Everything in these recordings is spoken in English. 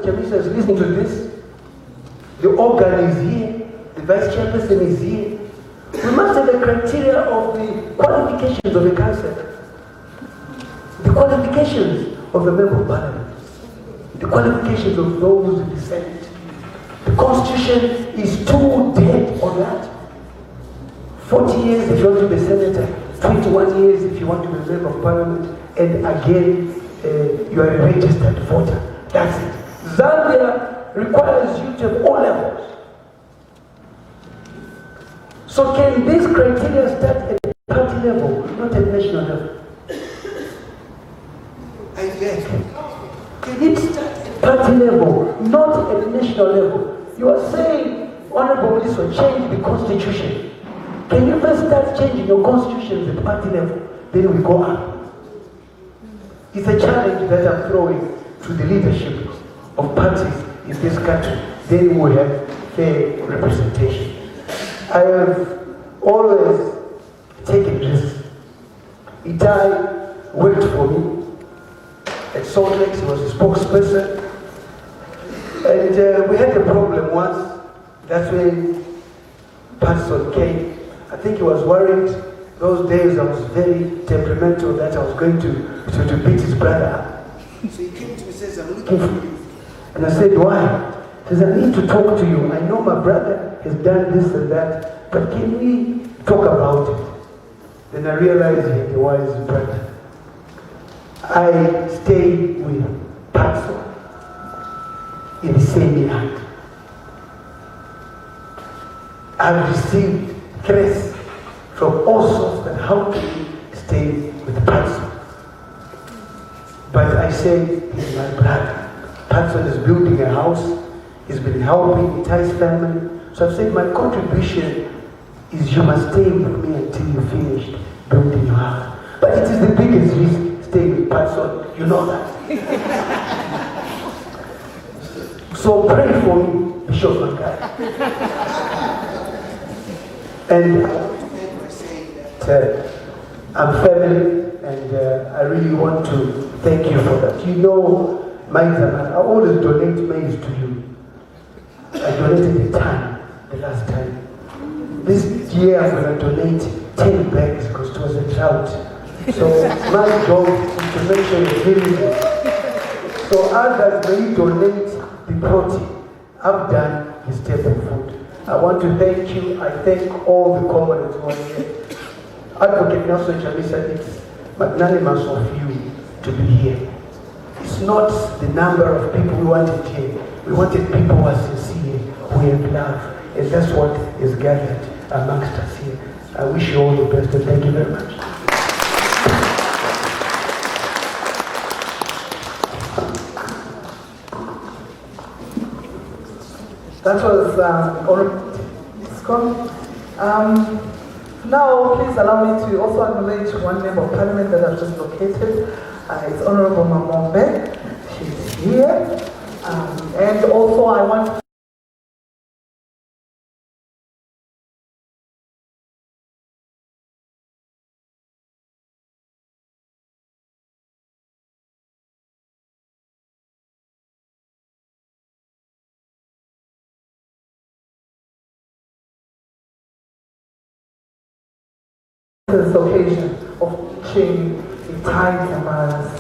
Chamisa is listening to this. The organ is here. The vice chairperson is here. We must have the criteria of the qualifications of a council. The qualifications of the member of parliament. The qualifications of those in the Senate. The constitution is too dead on that. 40 years if you want to be a senator, 21 years if you want to be a member of parliament, and again, you are a registered voter. That's it. Zambia requires you to have all levels. So can this criteria start at the party level, not at national level? I beg. Can it start at party level, not at the national level? You are saying, Honorable Mliswa, change the constitution. Can you first start changing your constitution at the party level? Then we go up. It's a challenge that I'm throwing to the leadership of parties in this country. Then we have fair representation. I have always taken risks. Itai worked for me at Salt Lake. He was a spokesperson. And we had a problem once. That's when Patson came. I think he was worried. Those days I was very temperamental that I was going to beat his brother up. So he came to me and says, I'm looking for you. And I said, why? He says, I need to talk to you. I know my brother has done this and that, but can we talk about it? Then I realized he had a wise brother. I stayed with Patson in the same yard. I've received threats from all sorts that how can we stay with Patson? But I say, he's my brother. Patson is building a house. He's been helping Itai's family. So I've said my contribution is you must stay with me until you finish building your house. But it is the biggest risk, staying with Patson. You know that. So pray for me, Bishop Mangai. And I want to end by saying that I'm family, and I really want to thank you for that. You know, Itai Dzamara, I always donate maize to you. I donated a ton the last time. This year I'm going to donate 10 bags because it was a drought. So my job is to make sure it's really. So others may donate the protein. I've done the staple food. I want to thank you. I thank all the comrades who are here. Advocate Nelson Chamisa, it's magnanimous of you to be here. It's not the number of people we wanted here. We wanted people who are sincere, who have love, and that's what is gathered amongst us here. I wish you all the best, and thank you very much. That was now, please allow me to also acknowledge one member of parliament that I've just located. It's Honorable Mamombe. She's here. And also I want this occasion of reaching Itai Dzamara's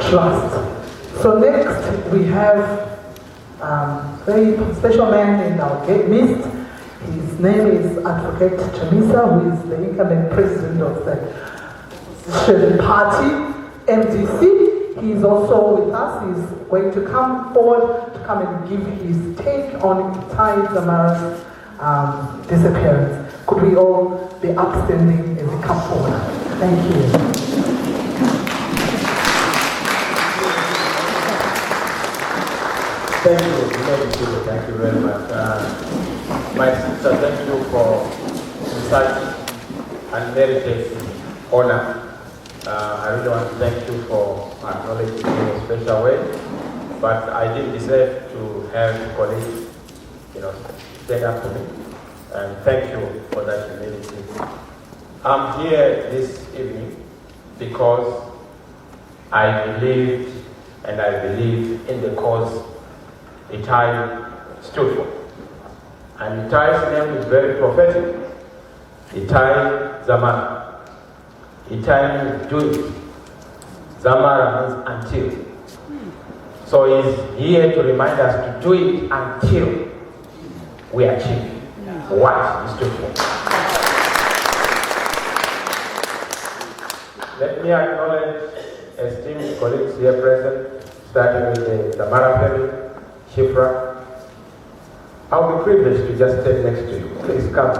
trust. So next we have a very special man in our midst. His name is Advocate Chamisa, who is the incumbent president of the opposition party, MDC. He is also with us. He's going to come forward to come and give his take on Itai Dzamara's disappearance. Could we all be upstanding as we come forward? Thank you. Thank you, thank you very much. My sister, thank you for such unmerited honor. I really want to thank you for acknowledging me in a special way, but I didn't deserve to have colleagues, stand up to me. And thank you for that humility. I'm here this evening because I believed and I believe in the cause Itai stood for. And Itai's name is very prophetic. Itai Dzamara. Itai means do it. Dzamara means until. So he's here to remind us to do it until we achieve what he stood for. Let me acknowledge esteemed colleagues here present, starting with the Dzamara family, Shifra. I'll be privileged to just stand next to you. Please come.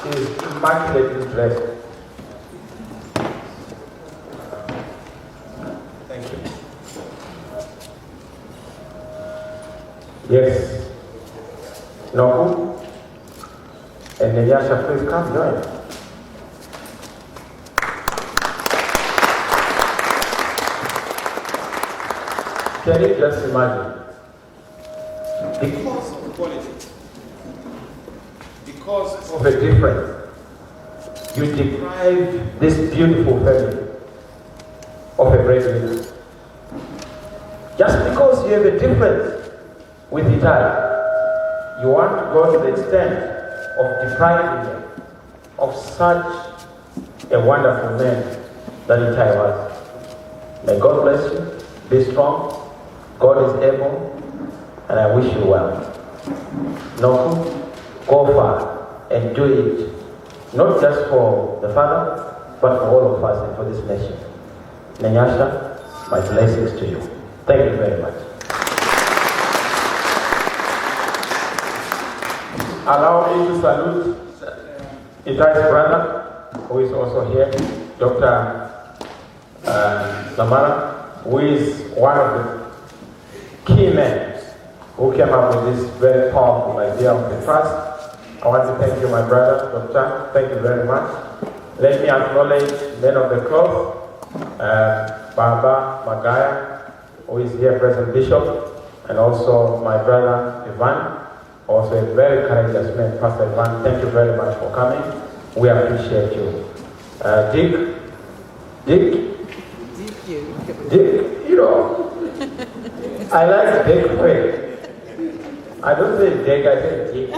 She is immaculately dressed. Thank you. Yes. Noku? And then Yasha, please come join. Can you just imagine? Because of politics, because of a difference, you deprive this beautiful family of a breadwinner. Just because you have a difference with Itai, you want to go to the extent of depriving them of such a wonderful man that Itai was. May God bless you. Be strong. God is able, and I wish you well. No, go far and do it, not just for the Father, but for all of us and for this nation. Nyasha, my blessings to you. Thank you very much. Allow me to salute Itai's brother, who is also here, Dr. Dzamara, who is one of the key men who came up with this very powerful idea of the trust. I want to thank you, my brother, Doctor. Thank you very much. Let me acknowledge men of the cloth, Baba Magaya, who is here, present Bishop, and also my brother Ivan, also a very courageous man, Pastor Ivan. Thank you very much for coming. We appreciate you. Dick, you know, I like Dick way. I don't say Dick, I say Dick.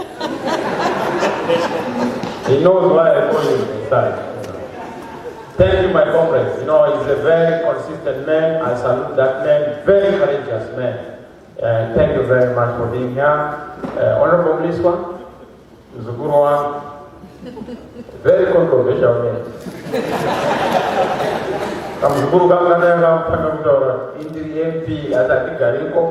He knows why I call him inside. Thank you, my comrades. You know, he's a very consistent man. I salute that man, very courageous man. Thank you very much for being here. Honorable Mliswa, Zugurwa, very controversial man. Kamzukuru kamana kampanamdora indiri MP atakigariko.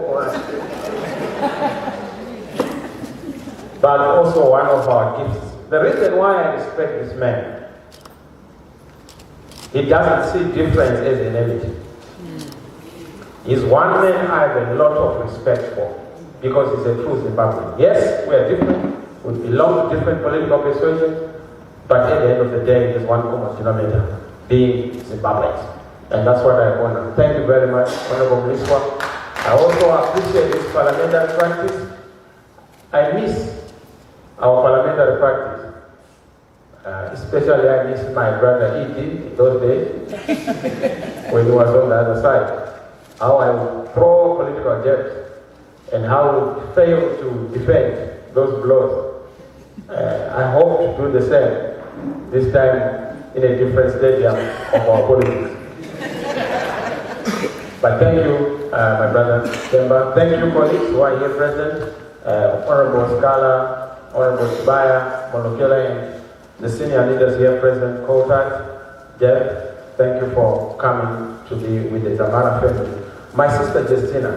But also one of our gifts. The reason why I respect this man, he doesn't see difference as an enemy. He's one man I have a lot of respect for because he's a true Zimbabwean. Yes, we are different, we belong to different political persuasions, but at the end of the day, there's one common denominator, being Zimbabweans. And that's what I want to thank you very much, Honorable Mliswa. I also appreciate this parliamentary practice. I miss our parliamentary practice. Especially I miss my brother E.D. in those days, when he was on the other side. How I would throw political jabs and how I would fail to defend those blows. I hope to do the same, this time in a different stadium of our politics. But thank you, my brother Themba. Thank you, colleagues who are here present. Honorable Scala, Honorable Sibaya, Monokela, and the senior leaders here present, Kotak, Jeff, thank you for coming to be with the Dzamara family. My sister Justina,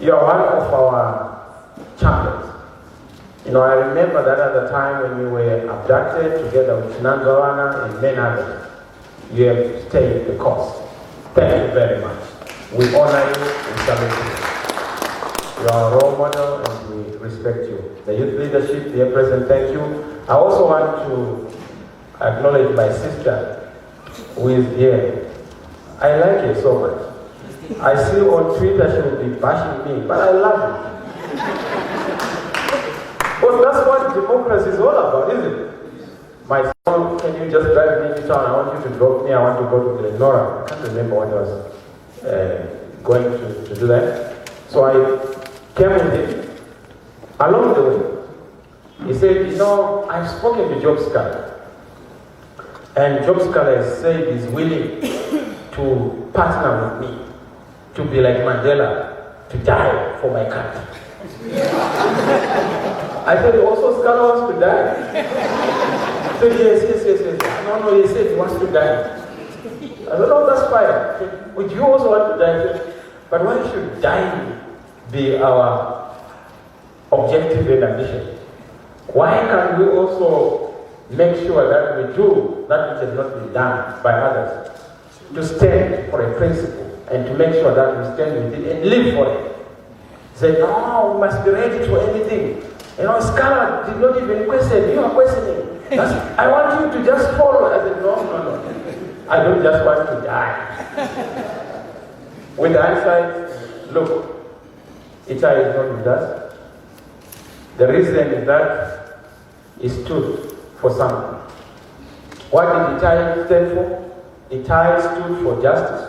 you are one of our champions. You know, I remember that at the time when we were abducted together with Nanzawana and many others. You have stayed the course. Thank you very much. We honor you, we salute you. You are a role model and we respect you. The youth leadership here present, thank you. I also want to acknowledge my sister who is here. I like you so much. I see on Twitter she will be bashing me, but I love you. But that's what democracy is all about, isn't it? my son, can you just drive me to town? I want you to drop me. I want to go to Glenora. I can't remember when I was going to do that. So I came with him. Along the way, he said, you know, I've spoken to Job Scholar. And Job Scholar has said he's willing to partner with me, to be like Mandela, to die for my country. I said, also Scholar wants to die. He said, yes. No, he said he wants to die. I said, no, that's fine. Said, would you also want to die? Said, but why should dying be our objective and ambition? Why can't we also make sure that we do that which has not been done by others? To stand for a principle and to make sure that we stand with it and live for it. Say, no, we must be ready for anything. You know, Scholar did not even question. You are questioning. I want you to just follow. I said, no. I don't just want to die. With hindsight, look, Itai is not with us. The reason is that he stood for something. What did Itai stand for? Itai stood for justice.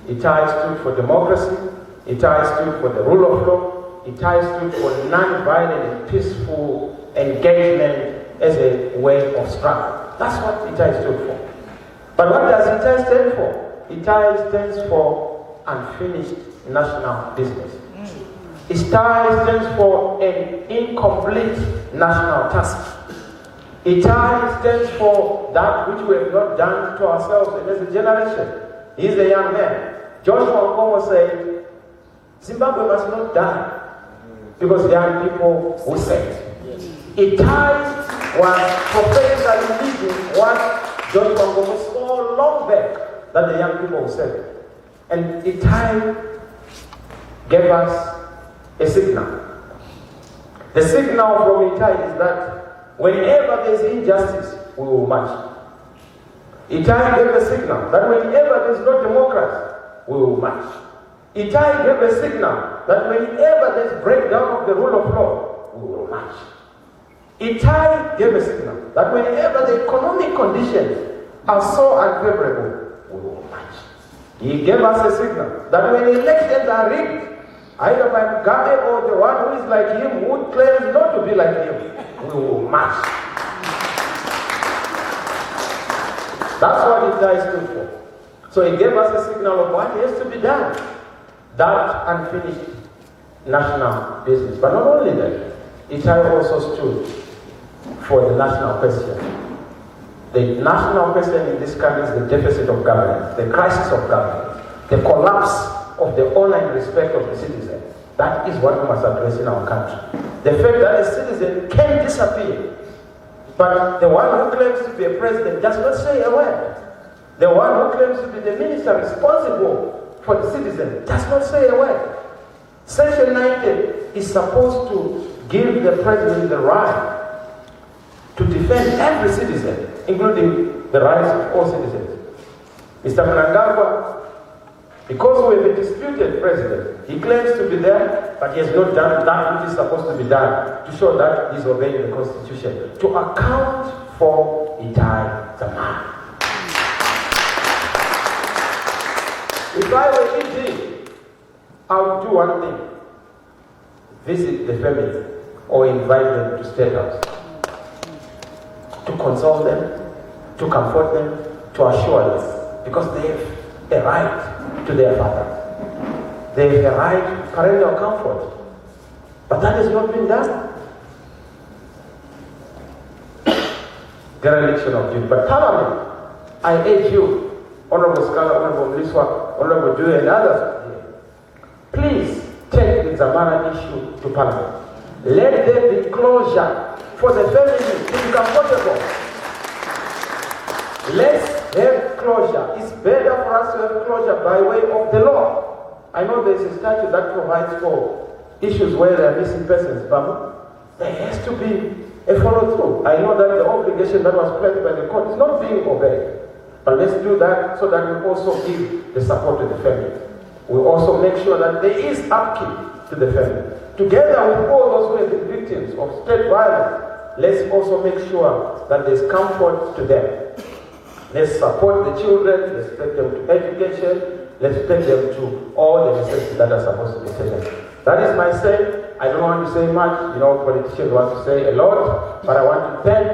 Itai stood for democracy. Itai stood for the rule of law. Itai stood for non-violent and peaceful engagement as a way of struggle. That's what Itai stood for. But what does Itai stand for? Itai stands for unfinished national business. Itai stands for an incomplete national task. Itai stands for that which we have not done to ourselves and as a generation. He's a young man. George Wankomo said, Zimbabwe must not die because young people will say. Itai was prophetically leading what George Wankomo saw long back that the young people will say. And Itai gave us a signal. The signal from Itai is that whenever there is injustice, we will march. Itai gave a signal that whenever there is no democracy, we will march. Itai gave a signal that whenever there is breakdown of the rule of law, we will march. Itai gave a signal that whenever the economic conditions are so unfavorable, we will march. He gave us a signal that when elections are rigged, either by Mugabe or the one who is like him, who claims not to be like him, we will march. That's what Itai stood for. So he gave us a signal of what has to be done. That unfinished national business. But not only that, Itai also stood for the national question. The national question in this country is the deficit of governance, the crisis of governance, the collapse of the honor and respect of the citizen. That is what we must address in our country. The fact that a citizen can disappear, but the one who claims to be a president does not say a word. The one who claims to be the minister responsible for the citizen does not say a word. Section 90 is supposed to give the president the right to defend every citizen, including the rights of all citizens. Mr. Mnangagwa, because we have a disputed president, he claims to be there, but he has not done that which is supposed to be done to show that he's obeying the Constitution, to account for Itai Dzamara. If I were ED, I would do one thing: visit the family or invite them to State House, to console them, to comfort them, to assure them, because they have a right to their father. They have a right to parental comfort. But that has not been done. Dereliction of duty. But Parliament, I urge you, Honorable Scholar, Honorable Mliswa, Honorable Dewey, and others, please take the Dzamara issue to Parliament. Let there be closure for the family to be comfortable. Let's have closure. It's better for us to have closure by way of the law. I know there's a statute that provides for issues where there are missing persons, but there has to be a follow-through. I know that the obligation that was placed by the court is not being obeyed. But let's do that so that we also give the support to the family. We also make sure that there is upkeep to the family. Together with all those who have been victims of state violence, let's also make sure that there's comfort to them. Let's support the children, let's take them to education, let's take them to all the necessities that are supposed to be taken. That is my say. I don't want to say much, politicians want to say a lot, but I want to thank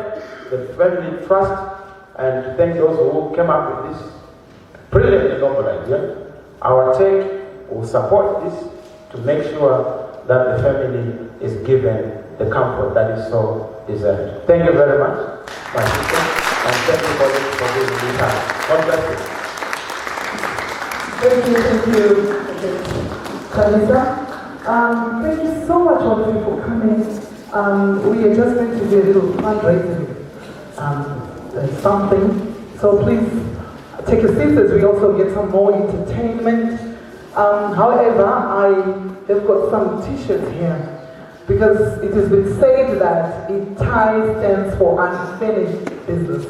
the Family Trust and to thank those who came up with this brilliant and noble idea. Our take will support this to make sure that the family is given the comfort that is so deserved. Thank you very much, my sister, and thank you for giving me time. God bless you. Thank you, Chamisa. Thank you so much, all of you, for coming. We are just going to do a little fundraising something. So please take a seat as we also get some more entertainment. However, I have got some t-shirts here because it has been said that Itai stands for unfinished business.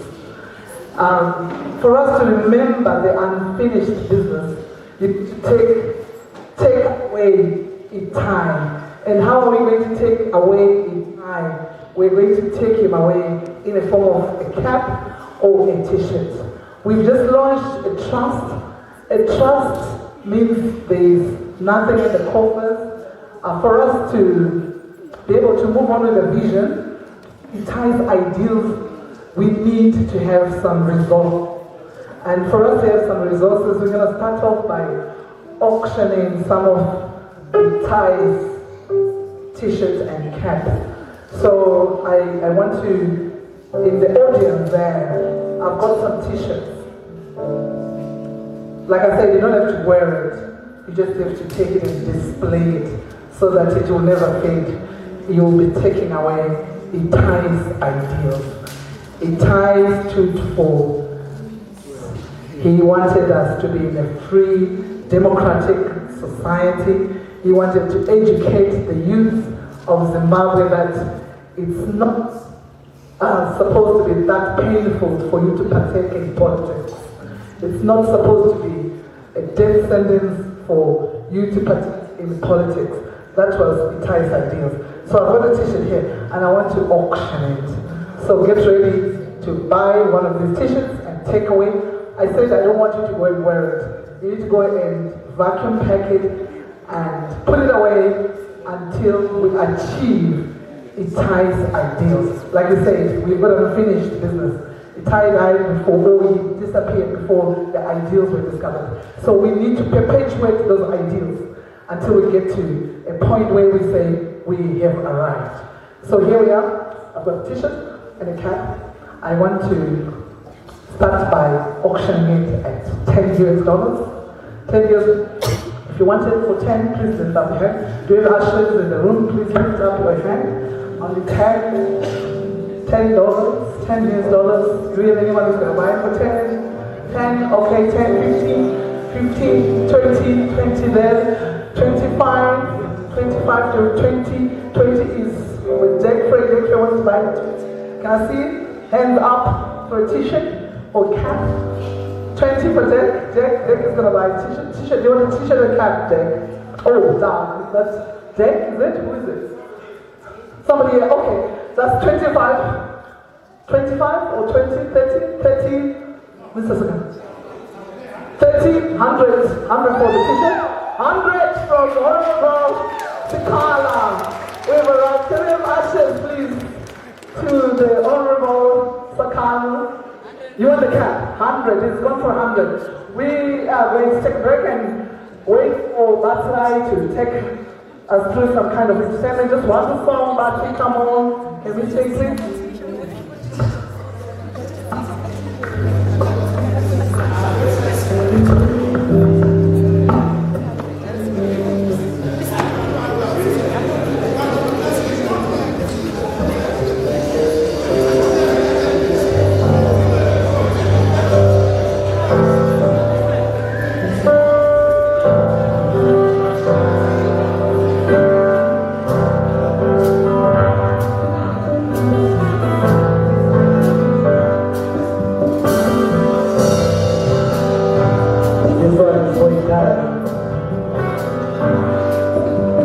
For us to remember the unfinished business, you take away Itai. And how are we going to take away Itai? We're going to take him away in a form of a cap or a t-shirt. We've just launched a trust. A trust means there's nothing in the coffers. For us to be able to move on with a vision, Itai's ideals, we need to have some resolve. And for us to have some resources, we're going to start off by auctioning some of Itai's t-shirts and caps. So I want to, in the audience there, I've got some t-shirts. Like I said, you don't have to wear it. You just have to take it and display it so that it will never fade. You'll be taking away Itai's ideals. Itai stood for, he wanted us to be in a free, democratic society. He wanted to educate the youth of Zimbabwe that it's not supposed to be that painful for you to partake in politics. It's not supposed to be a death sentence for you to partake in politics. That was Itai's ideals. So I've got a t-shirt here and I want to auction it. So get ready to buy one of these t-shirts and take away. I said I don't want you to go and wear it. You need to go and vacuum pack it and put it away until we achieve Itai's ideals. Like I said, we've got unfinished business. Itai died before, or he disappeared before the ideals were discovered. So we need to perpetuate those ideals until we get to a point where we say we have arrived. So here we are. I've got a t-shirt and a cap. I want to start by auctioning it at $10 US. 10 US. If you want it for 10, please lift up your hand. Do you have ushers in the room? Please lift up your hand. On the tag, $10, $10 US. Do we have anyone who's going to buy it for 10? 10, okay, 10, 15, 20, 20 there, 25, 25 to 20. 20 is with Jack Frey. Jack Frey wants to buy it. Can I see it? Hands up for a t-shirt or cap. 20 for Jack. Jack is going to buy a t-shirt. T-shirt. Do you want a t-shirt or a cap, Jack? Oh, down. That's Jack, is it? Who is it? Somebody here. Okay. That's 25. 25 or 20, 30, 30. Mr. Sugan. 30, 100. 100 for the t-shirt. 100 from Honorable Sikala. We have around 3 ushers, please, to the Honorable Sakano. You want the cap? 100. It's gone for 100. We are going to take a break and wait for Batsai to take us through some kind of entertainment. Just one song, Batsai, come on. Can we sing, please?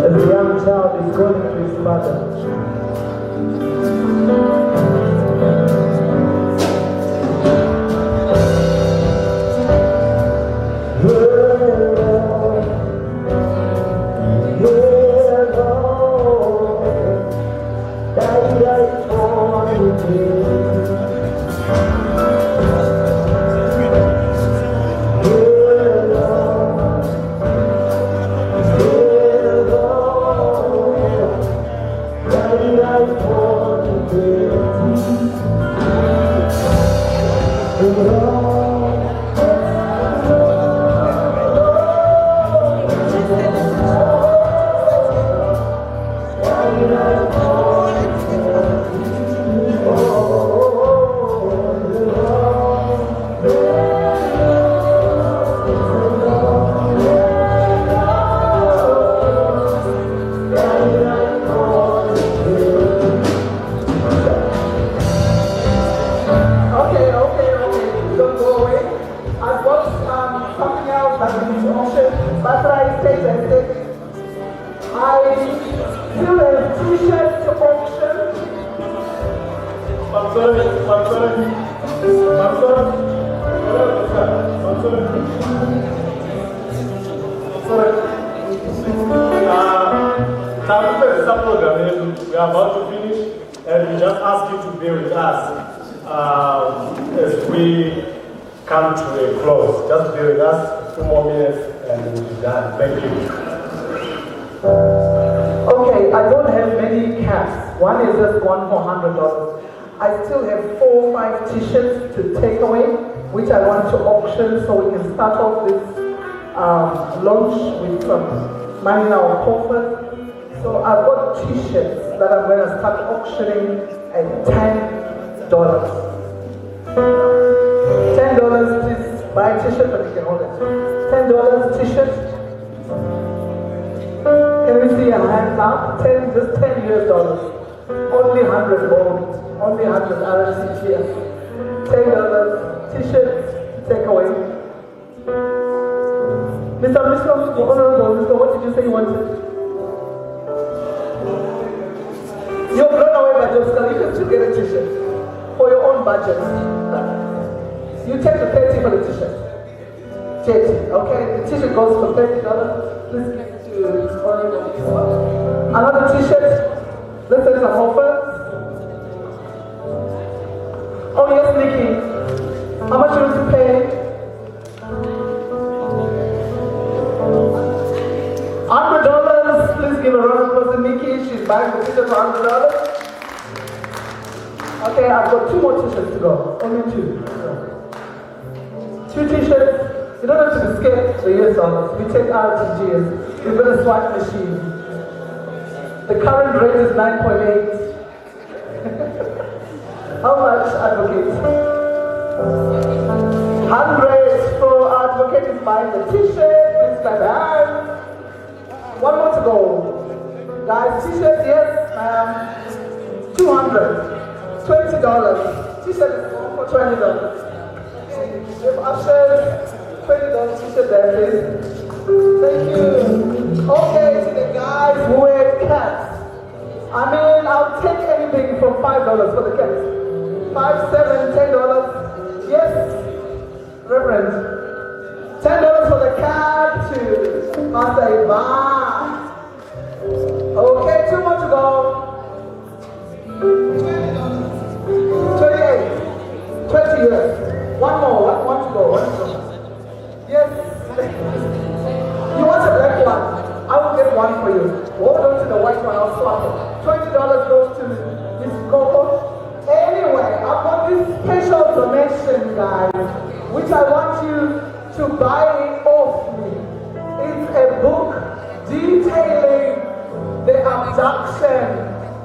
As a young child is going to his father. back into auction. But I stayed and stayed. I still have t-shirts to auction. We are about to finish, and we just ask you to be with us as we come to a close. Just be with us 2 more minutes and we'll be done. Thank you. Okay, I don't have many caps. One is just one for $100. I still have 4 or 5 t-shirts to take away, which I want to auction so we can start off this launch with some money in our coffers. So I've got t-shirts that I'm going to start auctioning at $10. $10, please buy a t-shirt, but you can hold it. $10 t-shirt. Can we see your hands up? Just $10 US. Only 100 gold. Only 100 RCGS. $10 t-shirts, take away. Mr. Mliswa, what did you say you wanted? You're blown away by your skull. You can still get a t-shirt for your own budget. You take the 30 for the t-shirt. 30, okay? The t-shirt goes for $30. Please give it to Honorable. Another t-shirt. Let's take some offers. Oh yes, Nikki. How much you want to pay? $100. Please give a round of applause to Nikki. She's buying the t-shirt for $100. Okay, I've got 2 more t-shirts to go. Only 2. 2 t-shirts. You don't have to be scared the US dollars. We take RTGS. We've got a swipe machine. The current rate is 9.8. How much, advocate? 100 for advocate is buying the t-shirt. Please clap hands. 1 more to go. Guys, t-shirt, yes, ma'am. 200. $20. T-shirt is for $20. If ushers, $20 t-shirt there, please. Thank you. Okay, to the guys who wear caps. I mean, I'll take anything from $5 for the caps. $5, $7, $10. Yes, Reverend. $10 for the cap to Master Ivan. Okay, 2 more to go. $28. 20 years. 1 more. One to go. Yes. You want a black one? I will get 1 for you. Hold on to the white one. I'll swap it. $20 goes to Miss Coco. Anyway, I've got this special donation, guys, which I want you to buy off me. It's a book detailing the abduction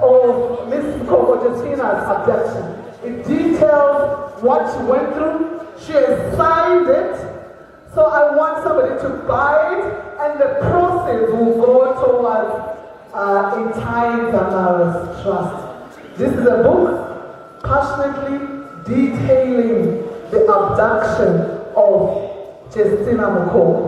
of Miss Coco Justina's abduction. It details what she went through. She has signed it. So I want somebody to buy it, and the proceeds will go towards Itai Dzamara's trust. This is a book passionately detailing the abduction of Justina Mukoko.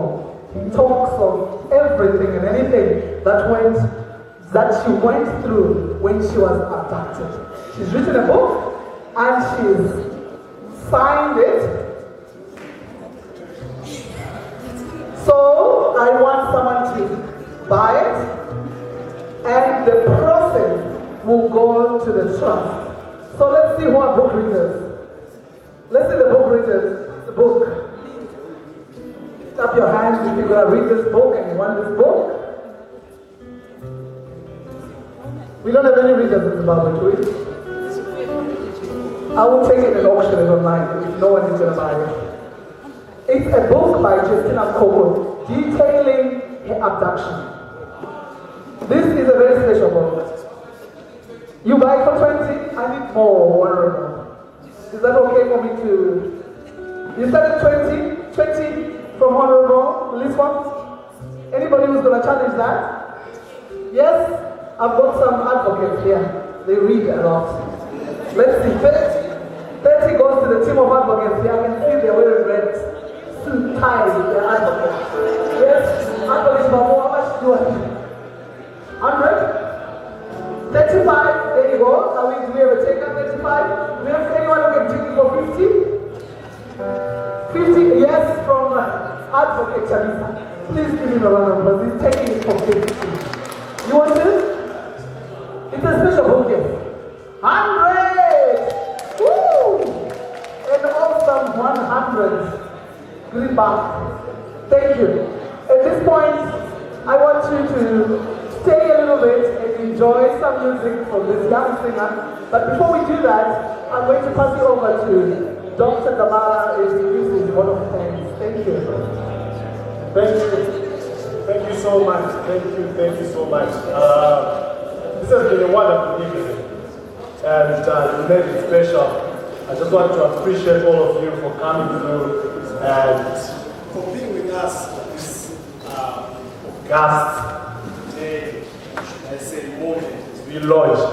He talks of everything and anything that she went through when she was abducted. She's written a book and she's signed it. So I want someone to buy it, and the process will go to the trust. So let's see who are book readers. Let's see the book readers. The book. Tap your hands if you're going to read this book and you want this book. We don't have any readers in the Bible, do we? I will take it and auction it online if no one is going to buy it. It's a book by Justina Mukoko detailing her abduction. This is a very special book. You buy it for 20, I need more, Honorable. Is that okay for me to... You said it 20 from Honorable Mliswa? Anybody who's going to challenge that? Yes? I've got some advocates here. They read a lot. Let's see, 30 goes to the team of advocates here. I can see they're wearing red suit tie, the advocate. Yes, advocate, how much do you want? 100? 35, there you go. Do we have a taker 35? Do we have anyone who can take it for 50? 50, yes, from advocate Chamisa. Please give him a round of applause. He's taking it for 50. You want this? It's a special bouquet. 100! Woo! And awesome 100. Good back. Thank you. At this point, I want you to stay a little bit and enjoy some music from this young singer. But before we do that, I'm going to pass you over to Dr. Dzamara as he uses one of thanks. Thank you. Thank you. Thank you so much. Thank you so much. This has been a wonderful evening. And you made it special. I just want to appreciate all of you for coming through and for being with us this August day, I say moment, we launched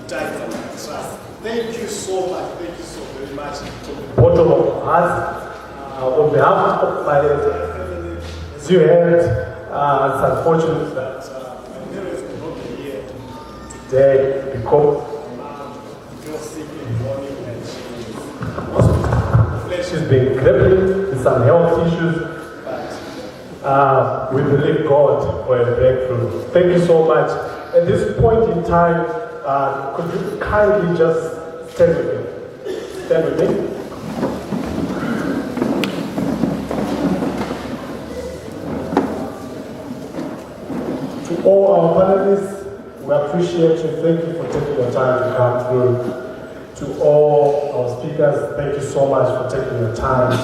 Itai Dzamara. Thank you so much, thank you so very much from the bottom of our hearts. On behalf of my family, as you heard, it's unfortunate that my parents could not be here today because she's been grappling with some health issues, but we believe God for a breakthrough. Thank you so much. At this point in time, could you kindly just stand with me? Stand with me. To all our panelists, we appreciate you. Thank you for taking your time to come through. To all our speakers, thank you so much for taking your time to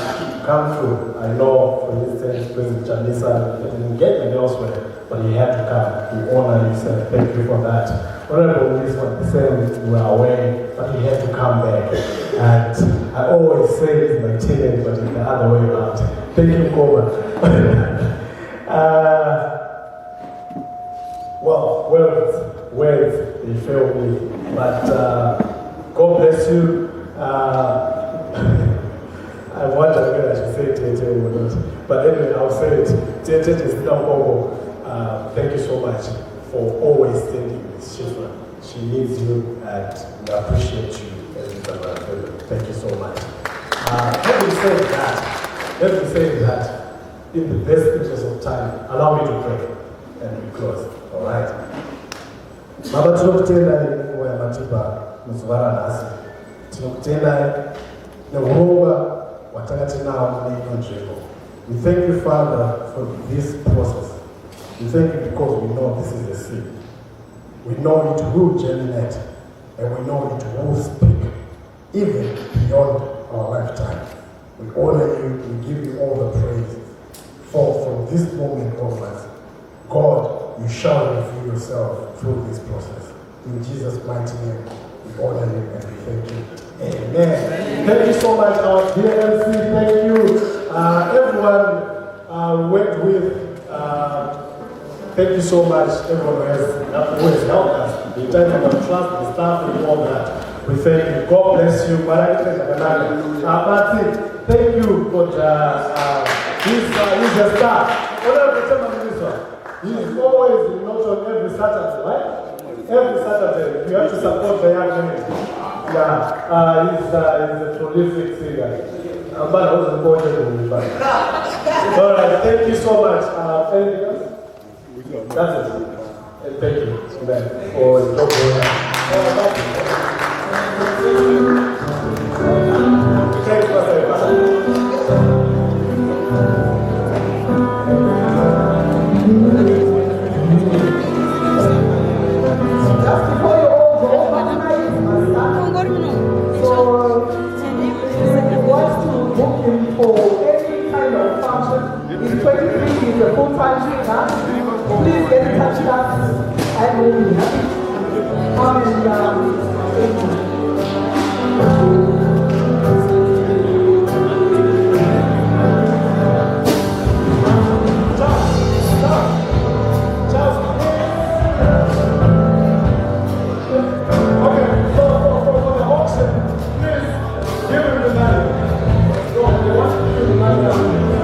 come through. I know, for instance, President Chamisa didn't get me elsewhere, but he had to come. We honor you, sir. Thank you for that. Honorable Mliswa, the same, we were away, but he had to come back. And I always say it's my tenant, but it's the other way around. Thank you, Koba. Well, words, they fail me, but God bless you. I wonder whether I should say Tete or not. But anyway, I'll say it. Tete is now over. Thank you so much for always standing with Shifra. She needs you and we appreciate you. Thank you so much. Having said that, in the best interest of time, allow me to pray and we close. All right? Baba, tunakutenda nguvu ya matiba mzuvara nasi. Tunakutenda na uroga watakati nao mneno njeko. We thank you, Father, for this process. We thank you because we know this is a seed. We know it will germinate and we know it will speak even beyond our lifetime. We honor you, we give you all the praise. For from this moment onwards, God, you shall reveal yourself through this process. In Jesus' mighty name, we honor you and we thank you. Amen. Thank you so much, our dear MC. Thank you. Everyone went with. Thank you so much, everyone who has helped us. The time of our trust, the staff, and all that. We thank you. God bless you. Thank you for he's a star. He's always not on every Saturday, right? Every Saturday, you have to support the young man. Yeah, he's a prolific singer. But I wasn't going to be back. All right, thank you so much. Anything else? That's it. Thank you, man, for your Thank you, Please get in touch with us and we'll be happy. Please, give him the money.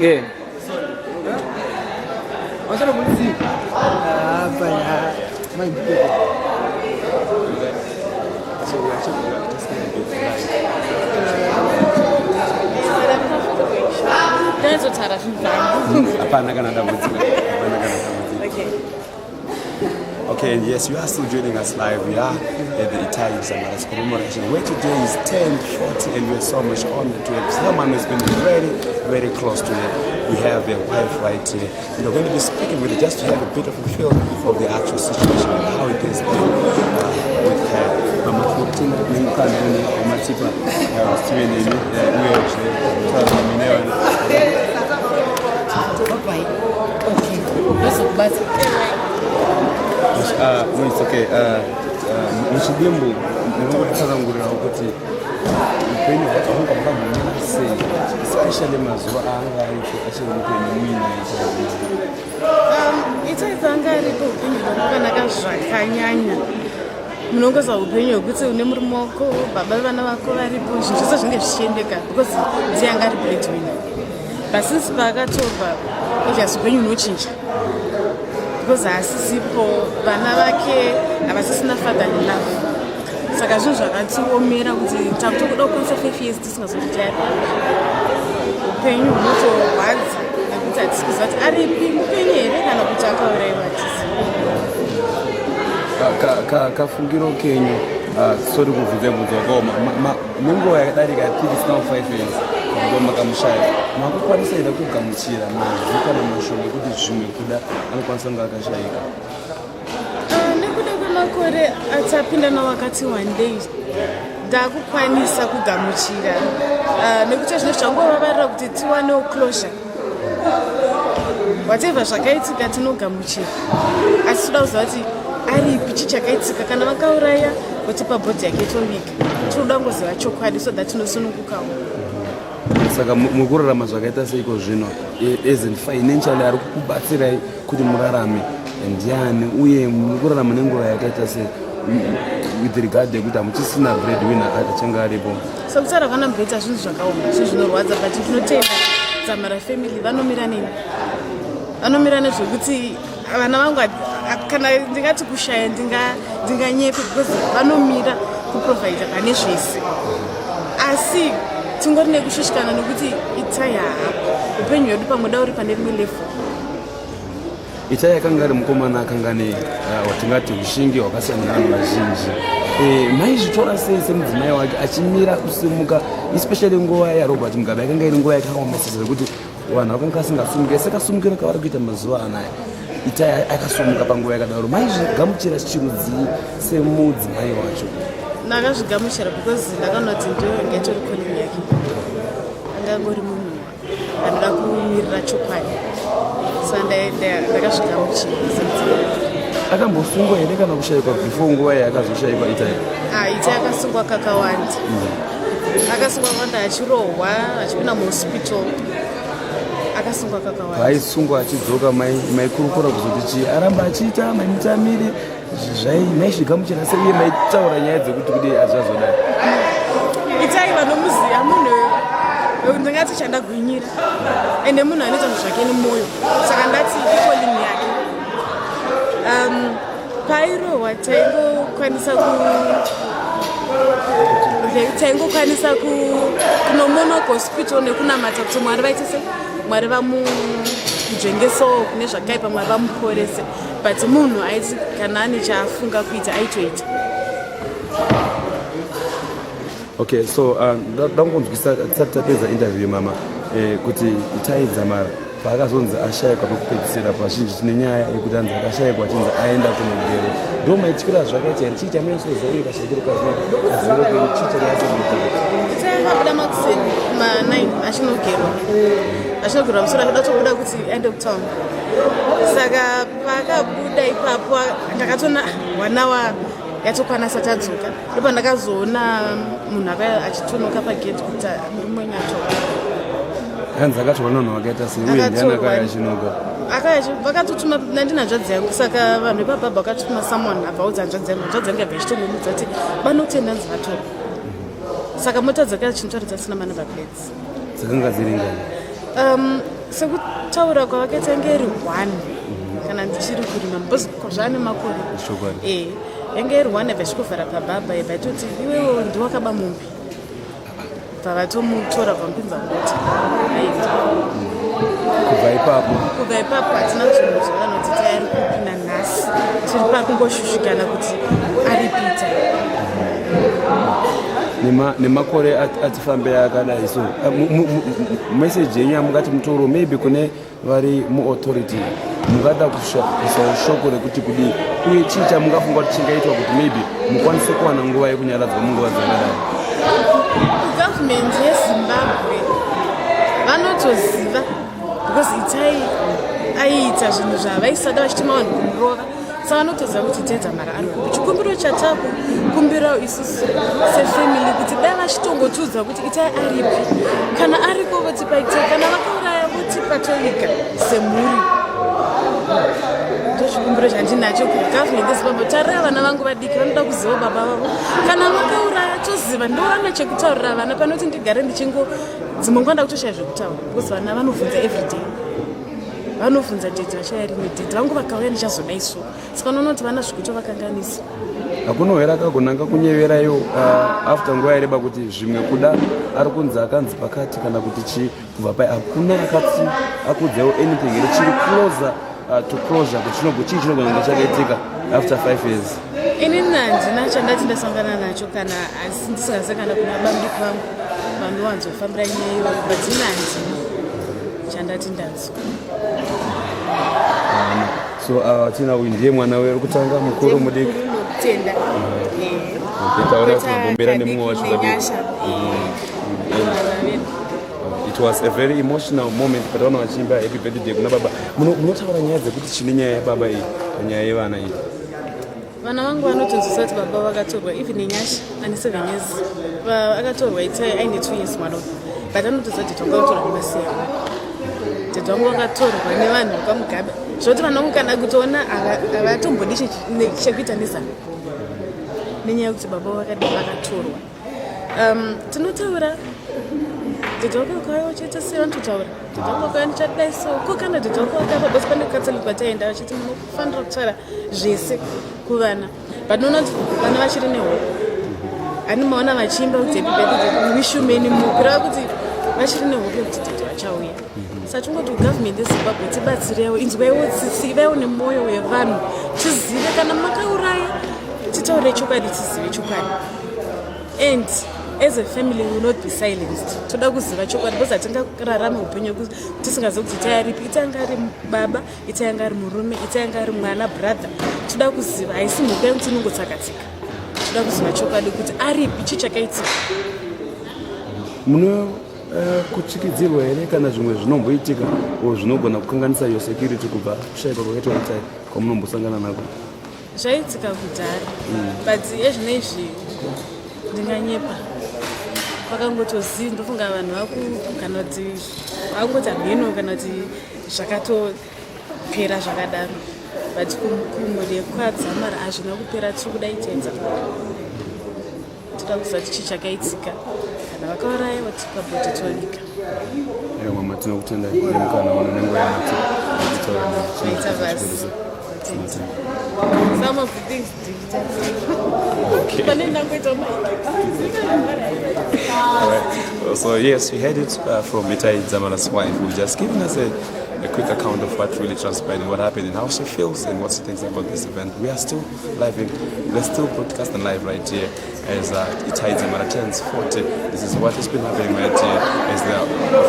Yeah. What's up, Mulisi? My people. So we actually just going to be live. That's what's Okay. Okay, yes, you are still joining us live. We are at the Itai Dzamara's Commemoration, where today is 10:40, and we are so much honored to have someone who's been very, very close to it. We have a wife right here. We're going to be speaking with her just to have a bit of a feel of the actual situation and how it has been with her. No, it's okay. Muchidimbu, ndinokutsanangurira kuti upenyu hwacho hunga sei, especially mazuva anga ariko achiri mupenyu muina Itai Dzamara ariko upenyu hwakanaka zvakanyanya. Munongoza upenyu hwekuti une murume wako, baba vana vako varipo, zvinhu zvose zvinenge zvichiendeka because ndiye anga ari breadwinner. But since paakatorwa ijasi upenyu hunochinja. Because asisipo vana vake havasisina father in love. Saka zvinhu zvakatiomera kuti takutokuda kukwanisa 5 years tisingazoti tari. Upenyu hunotorwadza nekuti hatisi kuziva kuti aripi mupenyu here kana kuti akaurayiwa hatisi. Kafungiro kenyu sori kubvunza koma nenguva yakadarika at now 5 years kubva makamushaya makukwanisa here kugamuchira mazwi kana mashoko ekuti zvimwe kuda anokwanisa kunge akashayika. Nekuda kwemakore atapinda nawo akati 1 day ndakukwanisa kugamuchira nekuti zvinhu zvangovavarira kuti tiwanewo closure. Whatever zvakaitika tinogamuchira, asi toda kuziva kuti aripi chichakaitika kana vakauraya votipa bhodhi yake tovika. Tinoda kungoziva chokwadi so that tinosunungukawo. Saka mukurarama zvakaita seiko zvino isn't financially ari kukubatsirai kuti murarame ndiani uye mukurarama nenguva yakaita se with regard yekuti hamuchisina breadwinner achange aripo. Sokutaura kana mubheta zvinhu zvakaoma, zvinhu zvinorwadza but tinotenda Dzamara family vanomira nini? Vanomira nezvekuti vana vangu kana ndingati kushaya ndinganyepe because vanomira kuprovide pane zvese. Asi tingori nekushushikana nokuti Itai haapo. Upenyu hwedu pamwe da uri pane rimwe level. Itai akanga ari mukomana akanga ane watingati ushingi hwakasiyana navanhu vazhinji. Maizvitora sei semudzimai wake achimira kusimuka, especially nguva yaRobert Mugabe yakanga iri nguva yakaomesesa zvekuti vanhu vakanga vasingasumuke. Sekasumukiro kavari kuita mazuva anaya, Itai akasumuka panguva yakadaro. Maizvigamuchira chirudzii semudzimai wacho? Ndakazvigamuchira because ndakaona kuti ndiyo ngetori konomi yake. Angangori munhu anoda kumirira chokwadi. So ndakazvigamuchira semudzimai. Akambosungwa here kana kushayikwa before nguva yakazoshayikwa Itai? Itai akasungwa kakawanda. Akasungwa kakawanda achirohwa, achipinda muhospital. Akasungwa kakawanda. Aisungwa achidzoka maikurukura kuzoti chii aramba achiita maimutamiri maizvigamuchira sei uye maitaura nyaya dzekuti kudi azvazodai? Itai vanomuziva munhu ndingati chandagwinyira ende munhu anoita zvinhu zvake nemwoyo, saka ndati ikolini yake. Pairohwa taingokwanisa kunomona kuhospital nekunamata kuti Mwari vaitise, Mwari vamunzvengesawo kune zvakaipa, Mwari vamuporese, but munhu aiti kana ane chaafunga kuita aitoita. Okay, so dangonzwisa tisati tapedza interview mama kuti Itai Dzamara paakazonzi ashayikwa pekupedzisira pazhinji tine nyaya yekuti anzi akashayikwa achinzi aenda kunogero. Ndo maityira zvakaita here chii chamaisozauye kashayikiro kazviro chii chakaisokuita? Itai akabuda makuseni ma9 achinogerwa musoro achida tobuda kuti end of town. Saka paakabuda ipapo ndakatona wanawa yatokwanisa tadzoka. Ndipo ndakazoona munhu achitonoka pagate kuti murume wenyu atoka. Hanzi akatorwa nonhu wakaita sei uye ndiani akauya achinoka? Vakatotuma nandina hanzvadzi yangu, saka vanhu vepababa vakatotuma someone abvaudza hanzvadzi yangu. Hanzvadzi yangu yabva ichitongomuudza kuti vanotenda hanzi vatorwa. Saka mota dzakanga dzichinotaridza dzisina manumber plates. Dzakanga dziri ngani? sekutaura kwavakaita yange iri 1 kana ndichiri kurima because zvane makore yange iri 1 vachikuvhara pababa vaitoti iwewo ndiwakaba mumbi pavatomutora vamupinza kuti aita kubva ipapo hatina zvinhu zvavanoti tayari kupinda nhasi tiri pakungoshushikana kuti aripita nemakore atifambira akadai. So message yenyu yamungati mutoro maybe kune vari muauthority mungada kusawo shoko rekuti kudii uye chii chamungafunga kuti chingaitwa kuti maybe mukwanise kuwana nguva yekunyaradzwa munguva dzakadai? Government yeZimbabwe vanotoziva because Itai aiita zvinhu zvavaisada vachiti mavanhu kumurova, saka vanotoziva kuti Itai Dzamara ari kupi. Chikumbiro chatakukumbirawo isusu sefamily kuti dai vachitongotudza kuti Itai aripi, kana ariko votipa Itai, kana vakauraya votipa toika semhuri. Chikumbiro chandinacho kuti government yeZimbabwe tarira vana vangu vadiki vanoda kuziva baba vavo, kana vakauraya toziva ndorana chekutaurira vana panoti ndigare ndichingo dzimwe nguva ndakutoshaya zvekutaura because vana vanovhunza everyday, vanovhunza dhedhi vachaya rimwe dhedhi vangu vakauya ndichazoda isu, saka unonoti vana zvekutovakanganisa. Hakunohera akagonanga kunyeverayo after nguva yareba kuti zvimwe kuda ari kunzi akanzi pakati kana kuti chii kubva pai hakuna akati akudzewo anything here chiri closer to closure kuti chii chinogona kunge chakaitika after 5 years. Inini handina chandati ndasangana nacho kana asi ndisingazivi kana kuna bandiko vangu vanowanzofambira nyaya iyoyo, but ini handina chandati ndazwa. So tina uyu ndiye mwana weru kutanga mukuru mudiki tenda taura kubombera nemumwe wacho It was a very emotional moment patavana vachimba happy birthday kuna baba. Munotaura nyaya dzekuti chine nyaya yababa iyi nyaya yevana iyi? Vana vangu vanotonzwisa kuti baba vakatorwa even nenyasha ane 7 years akatorwa Itai aine 2 years mwana, but anotonzwa kuti dhedhi wangu vakatorwa nemasiya, dhedhi wangu vakatorwa nevanhu vakamugabe zvoti vana vangu kana kutoona havatombodi chekuita nezana nenyaya yekuti baba vakatorwa. Tinotaura dhedhi wako wakauya vachiita sei, vanototaura dhedhi wako wakauya ndichadai so ko kana dhedhi wako wakapa basi pane catholic vataenda vachiti munofanira kutaura zvese kuvana, but noona kuti vana vachiri nehope. Ani maona vachiimba kuti happy birthday wishumeni mukureva kuti vachiri nehope yekuti dhedhi vachauya. Saka tingoti government yeZimbabwe tibatsirewo, inzwaiwo tsitsi, ivaiwo nemwoyo wevanhu, tizive kana makauraya titaure chokwadi, tizive chokwadi, and as a family we will not be silenced. Toda kuziva chokwadi because hatingararame upenyu hwekuti tisingazivi kuti Itai aripi. Itai anga ari baba, Itai anga ari murume, Itai anga ari mwana, brother. Toda kuziva, haisi mhuka yekuti inongotsakatsika. Toda kuziva chokwadi kuti aripi, chii chakaitika. Muno kuchikidzirwa here kana zvimwe zvinomboitika zvinogona kukanganisa yo security kubva kushaikwa kwakaitwa Itai kwamunombosangana nako? Zvaitika kudhara, but ezvinoizvi ndinganyepa. Vakangotozivi ndofunga vanhu kana kuti vakungoti hamheno kana kuti zvakatopera zvakadaro, but kumhuri kwaDzamara hazvina kupera tiri kuda Itai Dzamara. Toda kuziva kuti chii chakaitika, kana vakauraya vatipa bhodhi tonika. Mama tinokutenda nemukana uno nenguva Zvaita basi. Some of the things Alright. So yes, we heard it from Itai Dzamara's wife, who just given us a quick account of what really transpired and what happened and how she feels and what she thinks about this event. We are still we're still broadcasting live right here as Itai Dzamara turns 40. This is what has been happening right here as the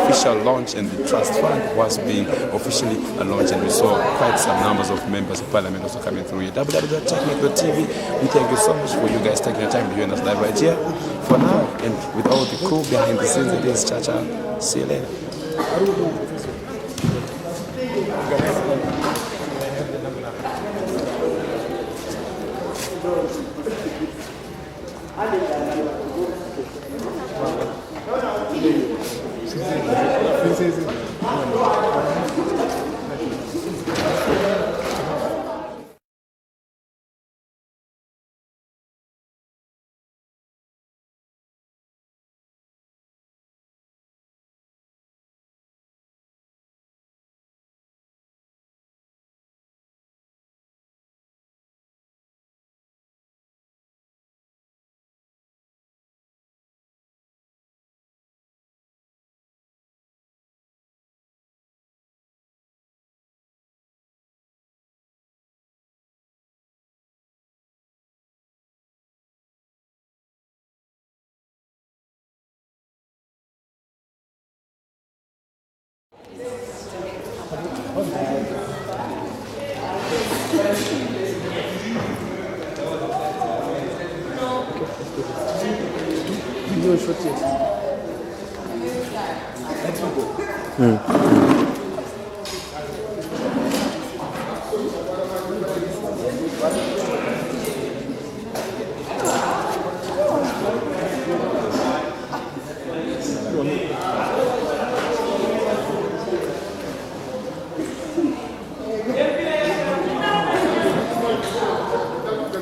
official launch and the trust fund was being officially launched, and we saw quite some numbers of members of parliament also coming through here. www.technic.tv. We thank you so much for you guys taking your time to join us live right here. For now, and with all the crew behind the scenes, it is Chacha. See you later.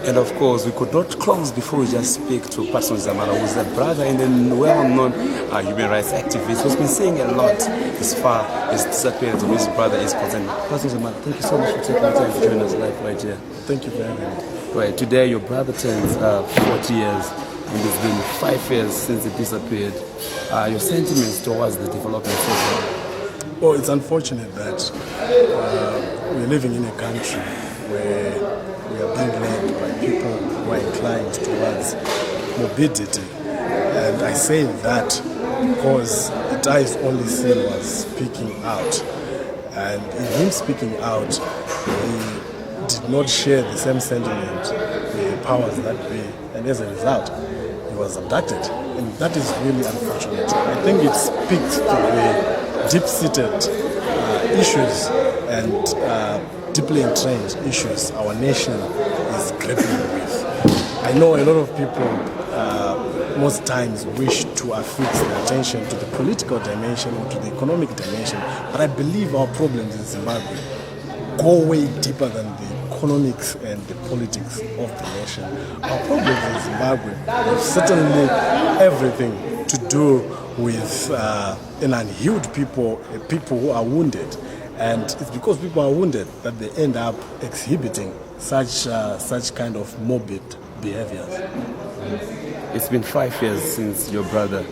And of course, we could not close before we just speak to Itai Dzamara, who's a brother and a well-known human rights activist who's been saying a lot as far as disappearance of his brother is concerned. Itai Dzamara, thank you so much for taking the time to join us live right here. Thank you very much. Right, today your brother turns 40 years, and it's been 5 years since he disappeared. Your sentiments towards the development so far? Well, it's unfortunate that we're living in a country where we are being led by people who are inclined towards morbidity. And I say that because Itai's only sin was speaking out. And in him speaking out, he did not share the same sentiment with the powers that be. And as a result, he was abducted. And that is really unfortunate. I think it speaks to the deep-seated issues and deeply entrenched issues our nation is grappling with. I know a lot of people most times wish to affix their attention to the political dimension or to the economic dimension, but I believe our problems in Zimbabwe go way deeper than the economics and the politics of the nation. Our problems in Zimbabwe have certainly everything to do with an unhealed people who are wounded. And it's because people are wounded that they end up exhibiting such kind of morbid behaviors. It's been 5 years since your brother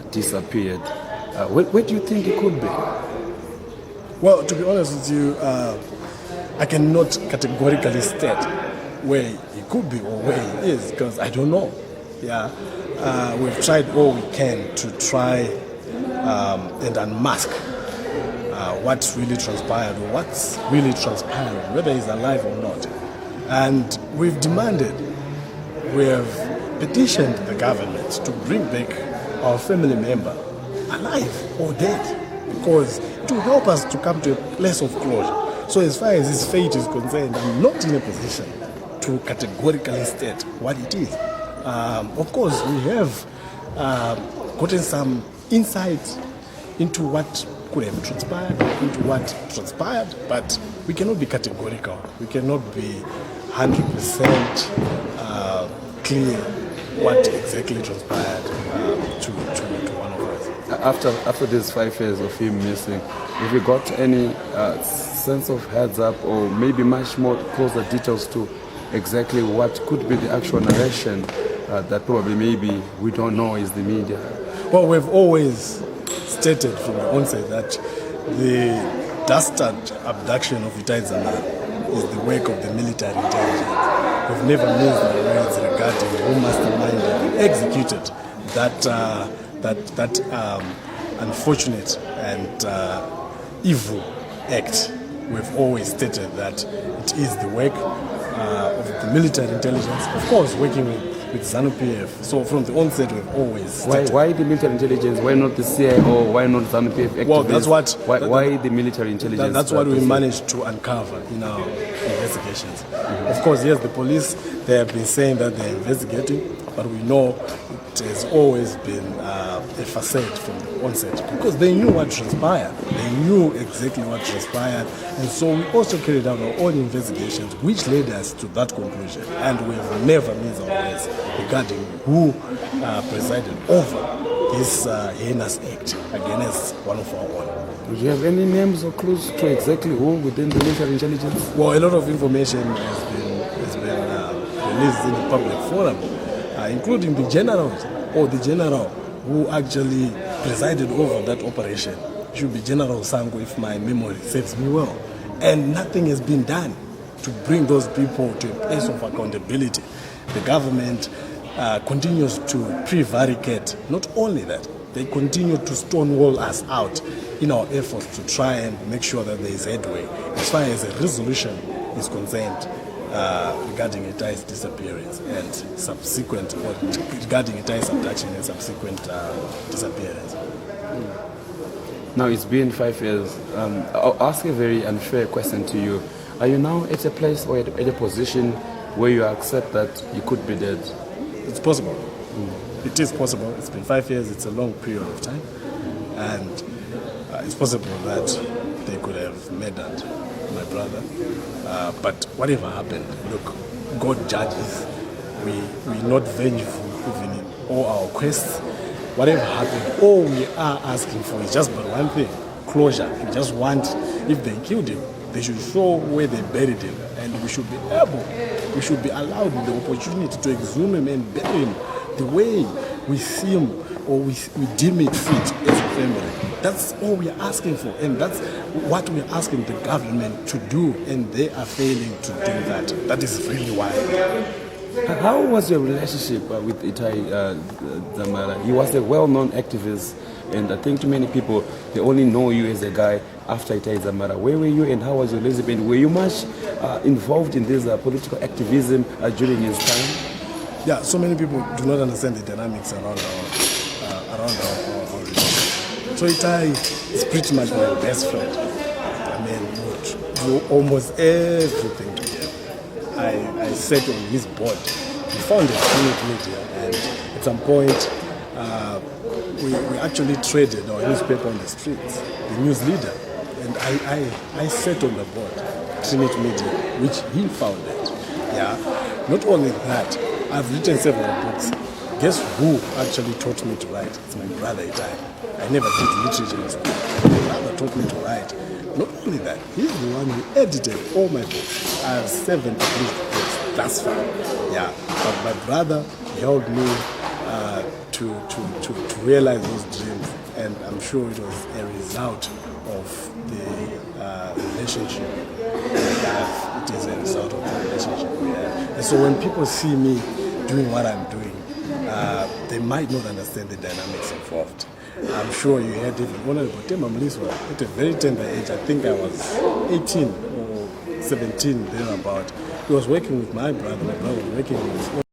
disappeared. Where do you think he could be? Well, to be honest with you, I cannot categorically state where he could be or where he is because I don't know. Yeah, we've tried all we can to try and unmask what's really transpired or what's really transpiring, whether he's alive or not. And we've demanded, we have petitioned the government to bring back our family member, alive or dead, because it will help us to come to a place of closure. So as far as his fate is concerned, I'm not in a position to categorically state what it is. Of course, we have gotten some insight into what could have transpired, into what transpired, but we cannot be categorical. We cannot be 100% clear what exactly transpired to one of us. After these 5 years of him missing, have you got any sense of heads up or maybe much more closer details to exactly what could be the actual narration that probably maybe we don't know is the media? Well, we've always stated from the onset that the dastard abduction of Itai Dzamara is the work of the military intelligence. We've never missed the words regarding who masterminded and executed that unfortunate and evil act. We've always stated that it is the work of the military intelligence, of course, working with ZANU-PF. So from the onset, we've always stated. Why the military intelligence? Why not the CIA or why not ZANU-PF activists? Well, that's what. Why the military intelligence? That's what we managed to uncover in our investigations. Of course, yes, the police, they have been saying that they're investigating, but we know it has always been a facade from the onset because they knew what transpired. They knew exactly what transpired, and so we also carried out our own investigations, which led us to that conclusion. And we have never missed our words regarding who presided over this heinous act against one of our own. Do you have any names or clues to exactly who within the military intelligence? Well, a lot of information has been released in the public forum, including the general who actually presided over that operation. It should be General Sango, if my memory serves me well. And nothing has been done to bring those people to a place of accountability. The government continues to prevaricate. Not only that, They continue to stonewall us out in our efforts to try and make sure that there is headway as far as a resolution is concerned regarding Itai's disappearance and subsequent, or regarding Itai's abduction and subsequent disappearance. Now it's been 5 years. I'll ask a very unfair question to you. Are you now at a place or at a position where you accept that you could be dead? It's possible. It is possible. It's been 5 years. It's a long period of time. And it's possible that they could have murdered my brother. But whatever happened, look, God judges. We're not vengeful even in all our quests. Whatever happened, all we are asking for is just but one thing, closure. We just want, if they killed him, they should show where they buried him. And we should be allowed the opportunity to exhume him and bury him the way we see him or we deem it fit as a family. That's all we are asking for, and that's what we are asking the government to do, and they are failing to do that. That is really why. How was your relationship with Itai Dzamara? He was a well-known activist, and I think to many people, they only know you as a guy after Itai Dzamara. Where were you, and how was your relationship? Were you much involved in this political activism during his time? Yeah, so many people do not understand the dynamics around our relationship. So Itai is pretty much my best friend. I mean, we do almost everything together. I sat on his board. We founded Media, and at some point, we actually traded our newspaper on the streets, the news leader. And I sat on the board, Trinity Media, which he founded. Yeah. Not only that, I've written several books. Guess who actually taught me to write? It's my brother Itai. I never did literature in school. My brother taught me to write. Not only that, he's the one who edited all my books. I have 7 published books thus far. Yeah. But my brother helped me to realize those dreams, and I'm sure it was a result of the relationship we have. It is a result of the relationship we have. And so when people see me doing what I'm doing, they might not understand the dynamics involved. I'm sure you heard even Honorable Themba Mliswa at a very tender age. I think I was 18 or 17, thereabout. He was working with my brother was working with his